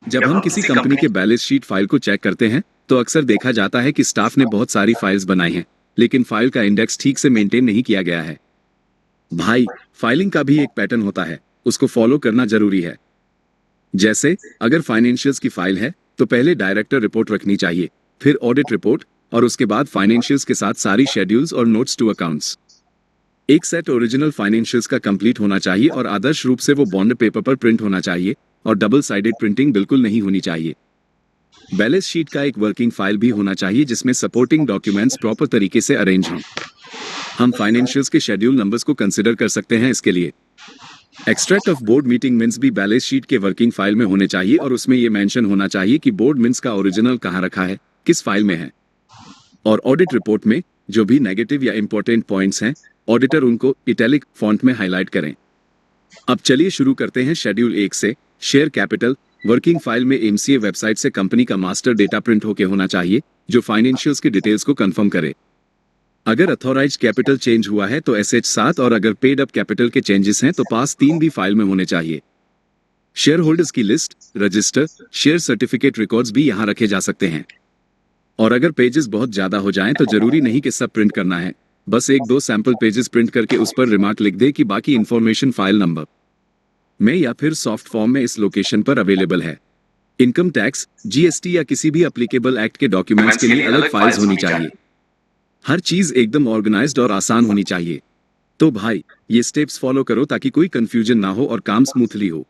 जब हम किसी कंपनी के बैलेंस शीट फाइल को चेक करते हैं तो अक्सर देखा जाता है कि स्टाफ ने बहुत सारी फाइल्स बनाई हैं, लेकिन फाइल का इंडेक्स ठीक से मेंटेन नहीं किया गया है। भाई, फाइलिंग का भी एक पैटर्न होता है, उसको फॉलो करना जरूरी है। जैसे अगर फाइनेंशियल्स की फाइल है तो पहले डायरेक्टर रिपोर्ट रखनी चाहिए, फिर ऑडिट रिपोर्ट, और उसके बाद फाइनेंशियल्स के साथ सारी शेड्यूल्स और नोट्स टू अकाउंट्स। एक सेट ओरिजिनल फाइनेंशियल्स का कंप्लीट होना चाहिए और आदर्श रूप से वो बॉन्ड पेपर पर प्रिंट होना चाहिए, और डबल साइडेड प्रिंटिंग बिल्कुल नहीं होनी चाहिए। बैलेंस शीट का एक वर्किंग फाइल भी होना चाहिए जिसमें सपोर्टिंग डॉक्यूमेंट्स प्रॉपर तरीके से अरेंज हों। हम फाइनेंशियल्स के शेड्यूल नंबर्स को कंसिडर कर सकते हैं इसके लिए। Extract of board meeting minutes भी बैलेंस शीट के वर्किंग फाइल में होने चाहिए, और उसमें यह मेंशन होना चाहिए कि बोर्ड मिनट्स का ओरिजिनल कहाँ रखा है, किस फाइल में है। और ऑडिट रिपोर्ट में जो भी नेगेटिव या इंपॉर्टेंट पॉइंट्स हैं, ऑडिटर उनको इटैलिक फॉन्ट में हाईलाइट करें। अब चलिए शुरू करते हैं शेड्यूल 1 से। शेयर कैपिटल वर्किंग फाइल में एमसीए वेबसाइट से कंपनी का मास्टर डेटा प्रिंट होके होना चाहिए, जो फाइनेंशियल्स की डिटेल्स को कंफर्म करे। अगर अथॉराइज्ड कैपिटल चेंज हुआ है तो एसएच 7, और अगर पेड अप कैपिटल के चेंजेस हैं तो पास 3 भी फाइल में होने चाहिए। शेयर होल्डर्स की list, register, share certificate records भी यहां रखे जा सकते हैं। और अगर पेजेस बहुत ज्यादा हो जाएं तो जरूरी नहीं कि सब प्रिंट करना है, बस 1-2 सैंपल पेजेस प्रिंट करके उस पर रिमार्क लिख दे कि बाकी इंफॉर्मेशन फाइल नंबर में या फिर सॉफ्ट फॉर्म में इस लोकेशन पर अवेलेबल है। इनकम टैक्स, जीएसटी या किसी भी एप्लीकेबल एक्ट के डॉक्यूमेंट्स के लिए अलग फाइल्स होनी चाहिए। हर चीज एकदम ऑर्गेनाइज्ड और आसान होनी चाहिए। तो भाई, ये स्टेप्स फॉलो करो ताकि कोई कंफ्यूजन ना हो और काम स्मूथली हो।